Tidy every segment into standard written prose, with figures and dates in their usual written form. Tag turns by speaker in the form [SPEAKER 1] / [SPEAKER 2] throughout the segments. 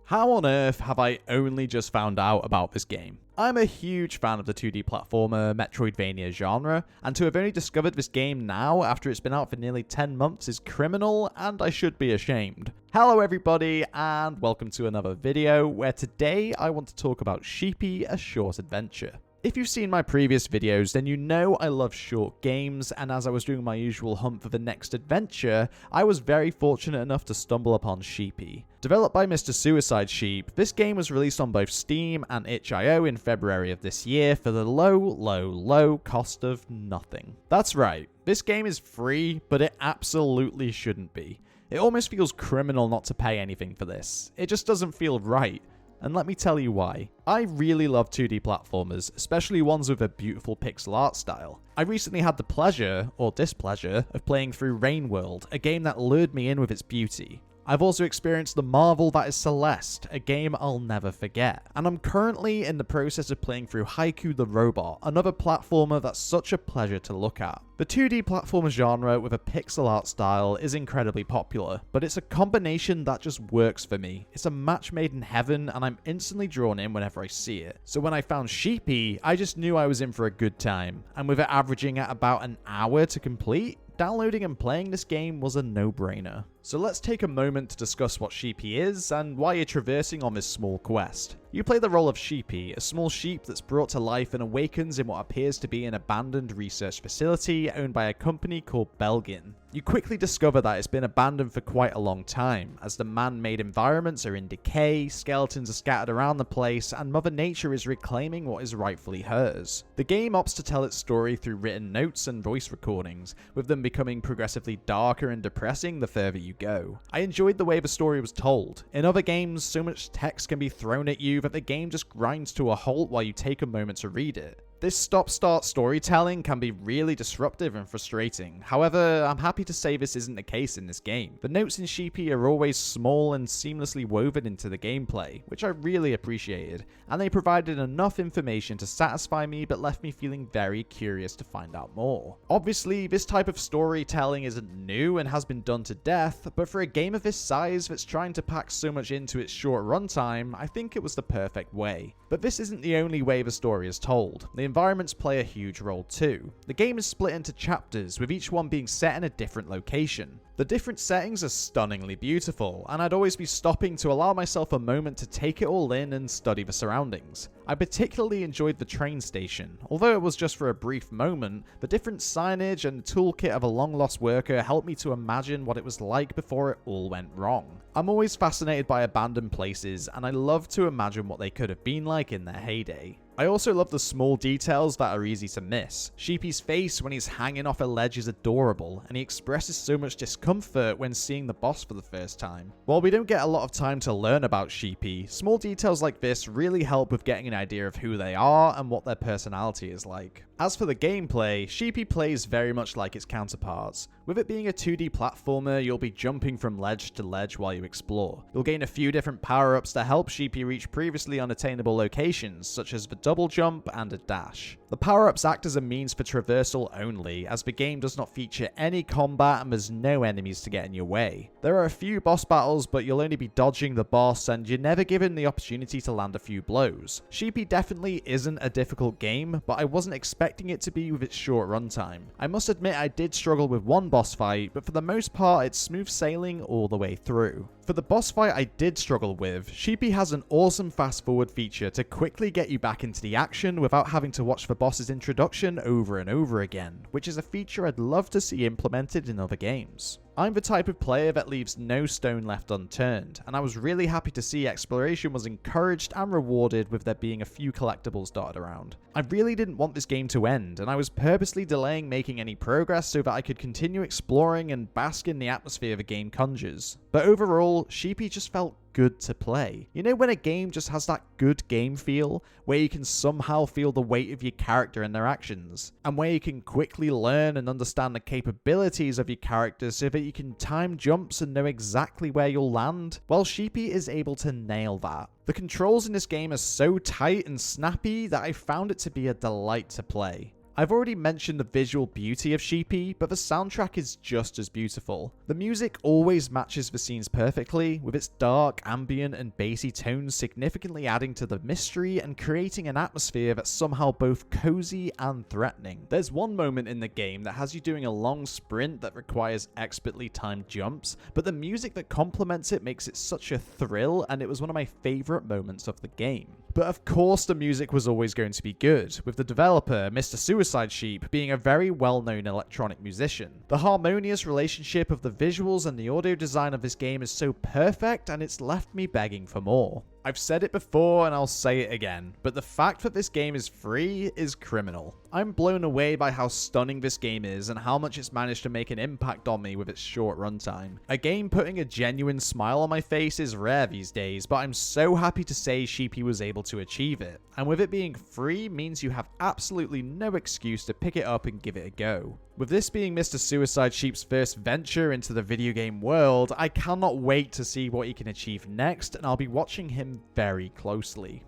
[SPEAKER 1] How on earth have I only just found out about this game? I'm a huge fan of the 2D platformer Metroidvania genre, and to have only discovered this game now after it's been out for nearly 10 months is criminal, and I should be ashamed. Hello everybody, and welcome to another video, where today I want to talk about Sheepy, a short adventure. If you've seen my previous videos, then you know I love short games, and as I was doing my usual hunt for the next adventure, I was very fortunate enough to stumble upon Sheepy. Developed by Mr. Suicide Sheep, this game was released on both Steam and itch.io in February of this year for the low cost of nothing. That's right, this game is free, but it absolutely shouldn't be. It almost feels criminal not to pay anything for this. It just doesn't feel right. And let me tell you why. I really love 2D platformers, especially ones with a beautiful pixel art style. I recently had the pleasure, or displeasure, of playing through Rain World, a game that lured me in with its beauty. I've also experienced the marvel that is Celeste, a game I'll never forget. And I'm currently in the process of playing through Haiku the Robot, another platformer that's such a pleasure to look at. The 2D platformer genre with a pixel art style is incredibly popular, but it's a combination that just works for me. It's a match made in heaven, and I'm instantly drawn in whenever I see it. So when I found Sheepy, I just knew I was in for a good time, and with it averaging at about an hour to complete, downloading and playing this game was a no-brainer. So let's take a moment to discuss what Sheepy is and why you're traversing on this small quest. You play the role of Sheepy, a small sheep that's brought to life and awakens in what appears to be an abandoned research facility owned by a company called Belgin. You quickly discover that it's been abandoned for quite a long time, as the man-made environments are in decay, skeletons are scattered around the place, and Mother Nature is reclaiming what is rightfully hers. The game opts to tell its story through written notes and voice recordings, with them becoming progressively darker and depressing the further you go. I enjoyed the way the story was told. In other games, so much text can be thrown at you that the game just grinds to a halt while you take a moment to read it. This stop-start storytelling can be really disruptive and frustrating. However, I'm happy to say this isn't the case in this game. The notes in Sheepy are always small and seamlessly woven into the gameplay, which I really appreciated, and they provided enough information to satisfy me but left me feeling very curious to find out more. Obviously, this type of storytelling isn't new and has been done to death, but for a game of this size that's trying to pack so much into its short runtime, I think it was the perfect way. But this isn't the only way the story is told. The environments play a huge role too. The game is split into chapters, with each one being set in a different location. The different settings are stunningly beautiful, and I'd always be stopping to allow myself a moment to take it all in and study the surroundings. I particularly enjoyed the train station. Although it was just for a brief moment, the different signage and toolkit of a long-lost worker helped me to imagine what it was like before it all went wrong. I'm always fascinated by abandoned places, and I love to imagine what they could have been like in their heyday. I also love the small details that are easy to miss. Sheepy's face when he's hanging off a ledge is adorable, and he expresses so much discomfort when seeing the boss for the first time. While we don't get a lot of time to learn about Sheepy, small details like this really help with getting an idea of who they are and what their personality is like. As for the gameplay, Sheepy plays very much like its counterparts. With it being a 2D platformer, you'll be jumping from ledge to ledge while you explore. You'll gain a few different power-ups to help Sheepy reach previously unattainable locations, such as the double jump and a dash. The power-ups act as a means for traversal only, as the game does not feature any combat and there's no enemies to get in your way. There are a few boss battles, but you'll only be dodging the boss and you're never given the opportunity to land a few blows. Sheepy definitely isn't a difficult game, but I wasn't expecting it to be with its short runtime. I must admit I did struggle with one boss fight, but for the most part it's smooth sailing all the way through. For the boss fight I did struggle with, Sheepy has an awesome fast forward feature to quickly get you back into the action without having to watch the boss's introduction over and over again, which is a feature I'd love to see implemented in other games. I'm the type of player that leaves no stone left unturned, and I was really happy to see exploration was encouraged and rewarded with there being a few collectibles dotted around. I really didn't want this game to end, and I was purposely delaying making any progress so that I could continue exploring and bask in the atmosphere the game conjures. But overall, Sheepy just felt good to play. You know when a game just has that good game feel, where you can somehow feel the weight of your character and their actions, and where you can quickly learn and understand the capabilities of your character so that you can time jumps and know exactly where you'll land? Well, Sheepy is able to nail that. The controls in this game are so tight and snappy that I found it to be a delight to play. I've already mentioned the visual beauty of Sheepy, but the soundtrack is just as beautiful. The music always matches the scenes perfectly, with its dark, ambient, and bassy tones significantly adding to the mystery and creating an atmosphere that's somehow both cozy and threatening. There's one moment in the game that has you doing a long sprint that requires expertly timed jumps, but the music that complements it makes it such a thrill, and it was one of my favorite moments of the game. But of course the music was always going to be good, with the developer, Mr. Suicide Sheep, being a very well-known electronic musician. The harmonious relationship of the visuals and the audio design of this game is so perfect, and it's left me begging for more. I've said it before and I'll say it again, but the fact that this game is free is criminal. I'm blown away by how stunning this game is and how much it's managed to make an impact on me with its short runtime. A game putting a genuine smile on my face is rare these days, but I'm so happy to say Sheepy was able to achieve it. And with it being free means you have absolutely no excuse to pick it up and give it a go. With this being Mr. Suicide Sheep's first venture into the video game world, I cannot wait to see what he can achieve next, and I'll be watching him very closely.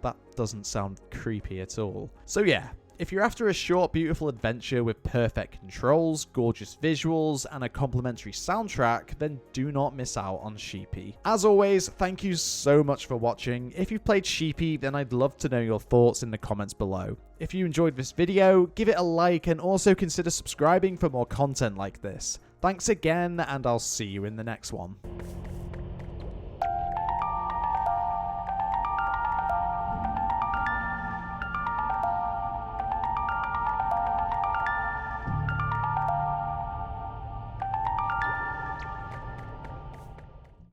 [SPEAKER 1] That doesn't sound creepy at all. So yeah, if you're after a short, beautiful adventure with perfect controls, gorgeous visuals, and a complimentary soundtrack, then do not miss out on Sheepy. As always, thank you so much for watching. If you've played Sheepy, then I'd love to know your thoughts in the comments below. If you enjoyed this video, give it a like and also consider subscribing for more content like this. Thanks again, and I'll see you in the next one.